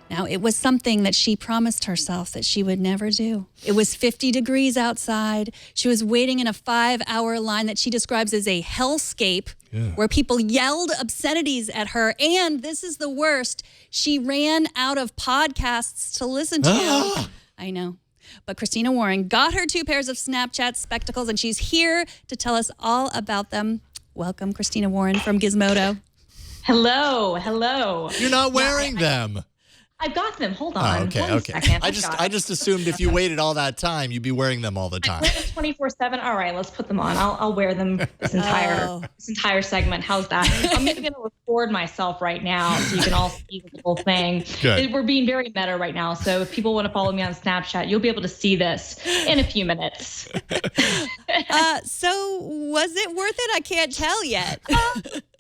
Now, it was something that she promised herself that she would never do. It was 50 degrees outside. She was waiting in a 5-hour line that she describes as a hellscape, where people yelled obscenities at her. And this is the worst. She ran out of podcasts to listen to. I know. But Christina Warren got her 2 pairs of Snapchat spectacles, and she's here to tell us all about them. Welcome, Christina Warren from Gizmodo. Hello. You're not wearing them. I've got them. Hold on. Okay. Second. I just assumed if you waited all that time, you'd be wearing them all the time. I wear them 24/7. All right, let's put them on. I'll wear them this entire segment. How's that? I'm going to record myself right now so you can all see the whole thing. Good. We're being very meta right now, so if people want to follow me on Snapchat, you'll be able to see this in a few minutes. So was it worth it? I can't tell yet.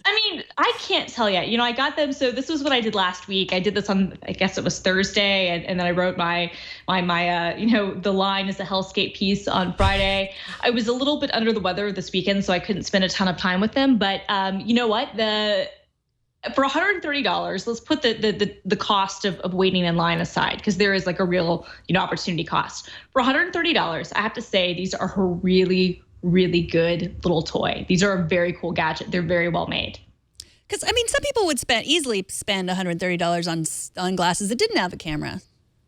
I can't tell yet. I got them. So this was what I did last week. I did this on, I guess it was Thursday. And then I wrote my the line is a hellscape piece on Friday. I was a little bit under the weather this weekend, so I couldn't spend a ton of time with them. But you know what? For $130, let's put the cost of waiting in line aside, because there is like a real, opportunity cost. For $130, I have to say these are a really, really good little toy. These are a very cool gadget. They're very well made. Because, some people would easily spend $130 on glasses that didn't have a camera.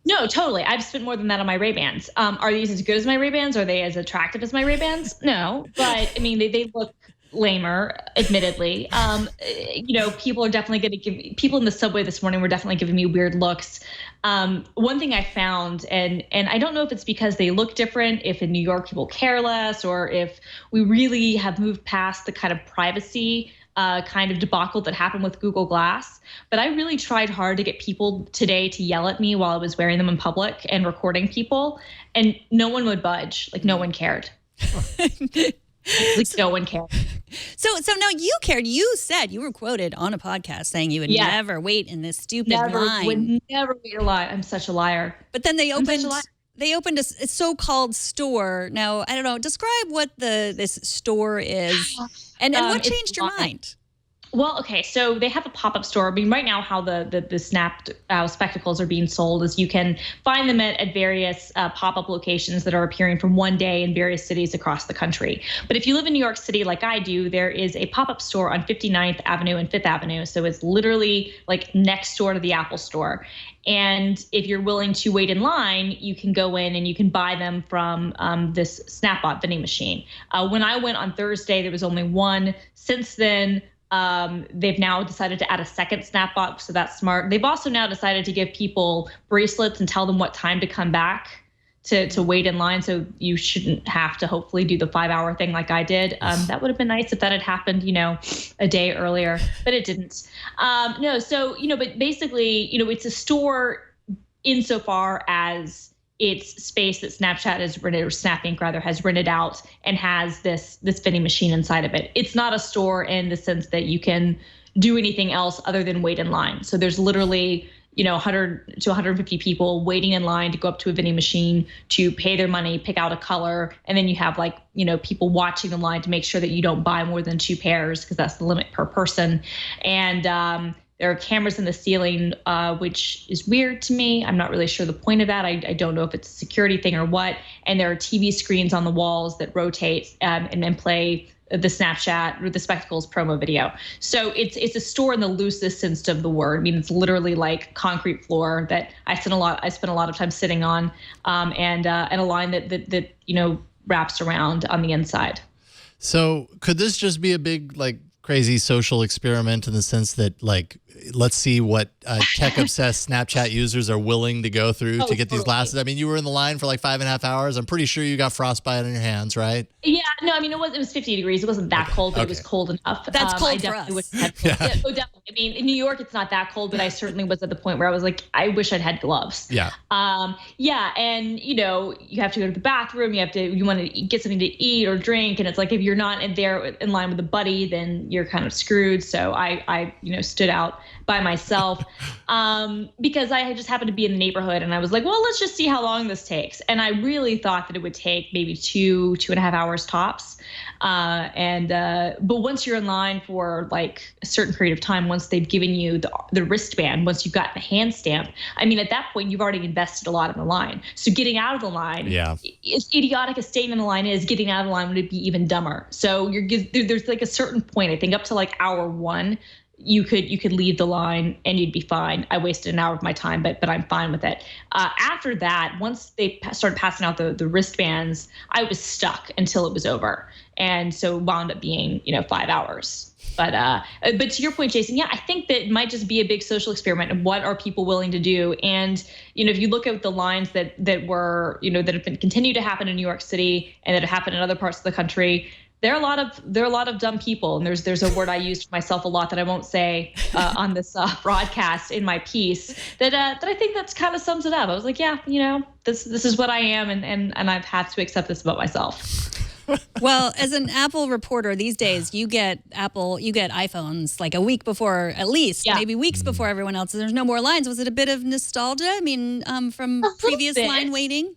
No, totally. I've spent more than that on my Ray-Bans. Are these as good as my Ray-Bans? Are they as attractive as my Ray-Bans? No, but they look lamer, admittedly. People are definitely going to people in the subway this morning were definitely giving me weird looks. One thing I found, and I don't know if it's because they look different, if in New York people care less, or if we really have moved past the kind of privacy kind of debacle that happened with Google Glass. But I really tried hard to get people today to yell at me while I was wearing them in public and recording people, and no one would budge. Like, no one cared. No one cared. So now you cared. You said, you were quoted on a podcast saying you would never wait in this stupid line. Would never wait in line. I'm such a liar. But then they opened a so-called store. Now, I don't know. Describe what this store is and what changed your mind? Well, okay, so they have a pop-up store. Right now how the Snap spectacles are being sold is you can find them at various pop-up locations that are appearing from one day in various cities across the country. But if you live in New York City like I do, there is a pop-up store on 59th Avenue and 5th Avenue. So it's literally like next door to the Apple store. And if you're willing to wait in line, you can go in and you can buy them from this Snapbot vending machine. When I went on Thursday, there was only one. Since then, they've now decided to add a second Snapbot, so that's smart. They've also now decided to give people bracelets and tell them what time to come back to wait in line, so you shouldn't have to hopefully do the 5-hour thing like I did. That would have been nice if that had happened, a day earlier, but it didn't. But basically, it's a store insofar as it's space that Snapchat has rented, or Snap Inc. rather, has rented out and has this vending machine inside of it. It's not a store in the sense that you can do anything else other than wait in line. So there's literally, 100 to 150 people waiting in line to go up to a vending machine to pay their money, pick out a color, and then you have people watching the line to make sure that you don't buy more than 2 pairs, because that's the limit per person. And there are cameras in the ceiling, which is weird to me. I'm not really sure the point of that. I don't know if it's a security thing or what. And there are TV screens on the walls that rotate and then play the Snapchat or the Spectacles promo video. So it's a store in the loosest sense of the word. It's literally like concrete floor that I spent a lot of time sitting on, and a line that wraps around on the inside. So could this just be a big crazy social experiment in the sense that let's see what tech-obsessed Snapchat users are willing to go through to get these glasses? You were in the line for 5.5 hours. I'm pretty sure you got frostbite on your hands, right? Yeah, no, it was 50 degrees. It wasn't that cold, but it was cold enough. That's cold for us. Definitely. In New York, it's not that cold, but I certainly was at the point where I was like, I wish I'd had gloves. Yeah. And you have to go to the bathroom. You want to get something to eat or drink, and it's like if you're not there in line with a buddy, then you're kind of screwed. So I stood out by myself because I just happened to be in the neighborhood, and I was like, well, let's just see how long this takes. And I really thought that it would take maybe 2.5 hours tops. But once you're in line for like a certain period of time, once they've given you the wristband, once you've got the hand stamp, I mean, at that point, you've already invested a lot in the line. So getting out of the line, as idiotic as staying in the line is, getting out of the line would be even dumber. So there's like a certain point, I think up to like hour 1, you could leave the line and you'd be fine. I wasted an hour of my time, but I'm fine with it. After that, once they started passing out the wristbands, I was stuck until it was over, and so it wound up being 5 hours. But to your point, Jason, yeah, I think that it might just be a big social experiment of what are people willing to do. And if you look at the lines that were that have been continued to happen in New York City and that have happened in other parts of the country. There are a lot of dumb people, and there's a word I used for myself a lot that I won't say on this broadcast in my piece that I think that's kind of sums it up. I was like, yeah, this is what I am, and I've had to accept this about myself. Well, as an Apple reporter these days, you get iPhones like a week before, at least, maybe weeks before everyone else. There's no more lines. Was it a bit of nostalgia? I mean, from previous line waiting?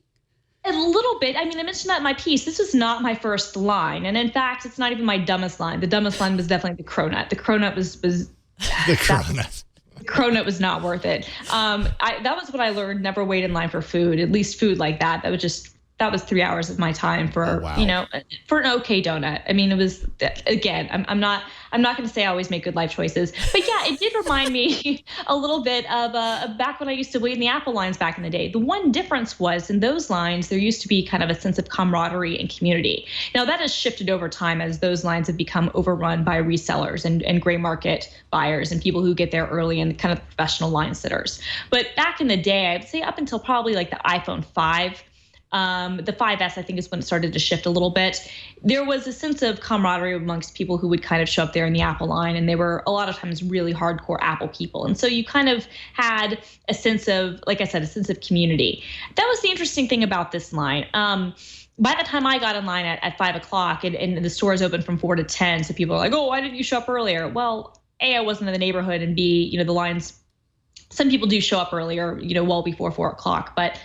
A little bit. I mean, I mentioned that in my piece. This was not my first line. And in fact, it's not even my dumbest line. The dumbest line was definitely the cronut. The cronut was the cronut. The cronut was not worth it. That was what I learned. Never wait in line for food, at least food like that. That was 3 hours of my time for, for an okay donut. I mean, it was, again, I'm not going to say I always make good life choices, but yeah, it did remind me a little bit of back when I used to wait in the Apple lines back in the day. The one difference was in those lines, there used to be kind of a sense of camaraderie and community. Now that has shifted over time as those lines have become overrun by resellers and gray market buyers and people who get there early and kind of professional line sitters. But back in the day, I'd say up until probably like the iPhone 5, the 5S, I think, is when it started to shift a little bit. There was a sense of camaraderie amongst people who would kind of show up there in the Apple line, and they were a lot of times really hardcore Apple people. And so you kind of had a sense of, like I said, a sense of community. That was the interesting thing about this line. By the time I got in line at 5 o'clock and the stores open from 4 to 10, so people are like, oh, why didn't you show up earlier? Well, A, I wasn't in the neighborhood, and B, the lines, some people do show up earlier, well before 4 o'clock, but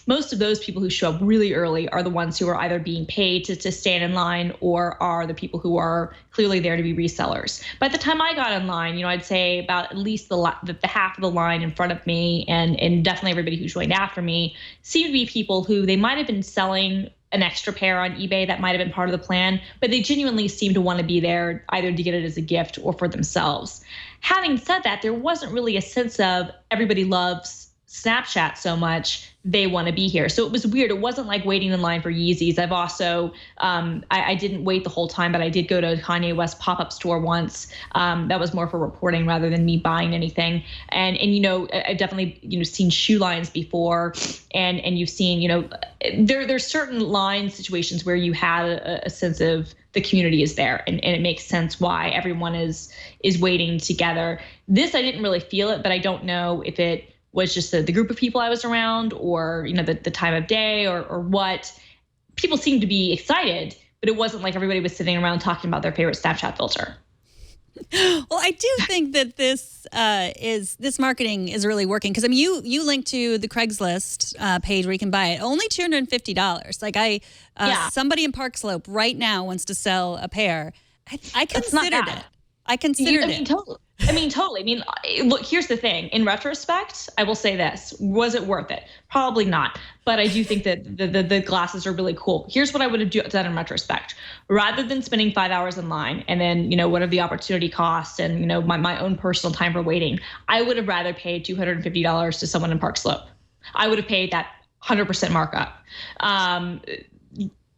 most of those people who show up really early are the ones who are either being paid to stand in line or are the people who are clearly there to be resellers. By the time I got in line, I'd say about at least the half of the line in front of me and definitely everybody who joined after me seemed to be people who they might have been selling an extra pair on eBay that might have been part of the plan, but they genuinely seemed to want to be there either to get it as a gift or for themselves. Having said that, there wasn't really a sense of everybody loves Snapchat so much, they want to be here. So it was weird. It wasn't like waiting in line for Yeezys. I've also, I didn't wait the whole time, but I did go to a Kanye West pop-up store once. That was more for reporting rather than me buying anything. And I've definitely, seen shoe lines before. And you've seen, there's certain line situations where you had a sense of the community is there and it makes sense why everyone is waiting together. This, I didn't really feel it, but I don't know if it was just the group of people I was around or, the time of day or what. People seemed to be excited, but it wasn't like everybody was sitting around talking about their favorite Snapchat filter. Well, I do think that this marketing is really working because you link to the Craigslist page where you can buy it. Only $250. Like somebody in Park Slope right now wants to sell a pair. I considered it. I considered it. Totally. Look, here's the thing. In retrospect, I will say this. Was it worth it? Probably not. But I do think that the glasses are really cool. Here's what I would have done in retrospect. Rather than spending 5 hours in line and then, whatever the opportunity cost and, my own personal time for waiting, I would have rather paid $250 to someone in Park Slope. I would have paid that 100% markup.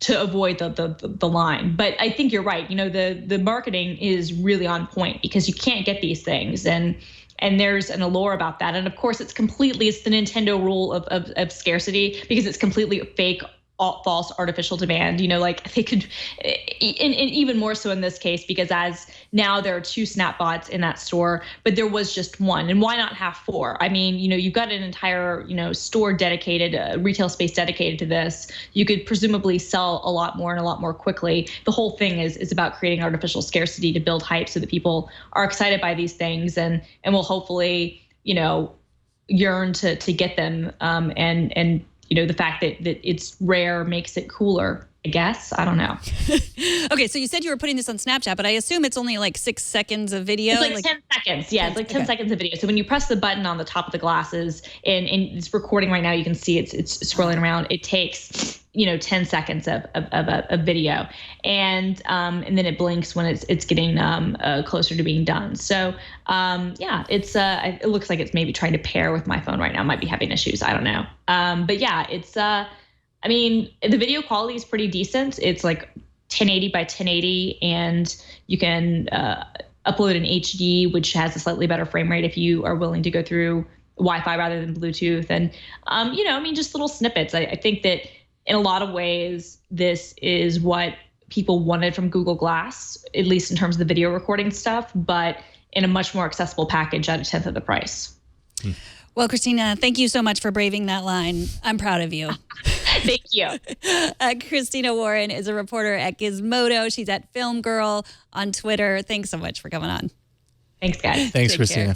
To avoid the line. But I think you're right. The marketing is really on point because you can't get these things. And there's an allure about that. And of course, it's the Nintendo rule of scarcity because it's completely fake, false, artificial demand. Like they could, and even more so in this case, because as now there are 2 Snapbots in that store, but there was just one. And why not have 4? I mean, you've got an entire, store dedicated, retail space dedicated to this. You could presumably sell a lot more and a lot more quickly. The whole thing is about creating artificial scarcity to build hype so that people are excited by these things and will hopefully, yearn to get them. And the fact that it's rare makes it cooler I guess. I don't know. Okay, so you said you were putting this on Snapchat, but I assume it's only like 6 seconds of video. It's like 10 seconds. Yeah, it's like 10 seconds of video. So when you press the button on the top of the glasses and it's recording right now, you can see it's scrolling around. It takes 10 seconds of video, and then it blinks when it's getting closer to being done. So it looks like it's maybe trying to pair with my phone right now. It might be having issues. I don't know. But yeah, it's the video quality is pretty decent. It's like 1080 by 1080, and you can upload in HD, which has a slightly better frame rate if you are willing to go through Wi-Fi rather than Bluetooth. And just little snippets. I think that in a lot of ways, this is what people wanted from Google Glass, at least in terms of the video recording stuff, but in a much more accessible package at a tenth of the price. Well, Christina, thank you so much for braving that line. I'm proud of you. Thank you. Christina Warren is a reporter at Gizmodo. She's at Film Girl on Twitter. Thanks so much for coming on. Thanks, guys. Thanks, Christina. Care.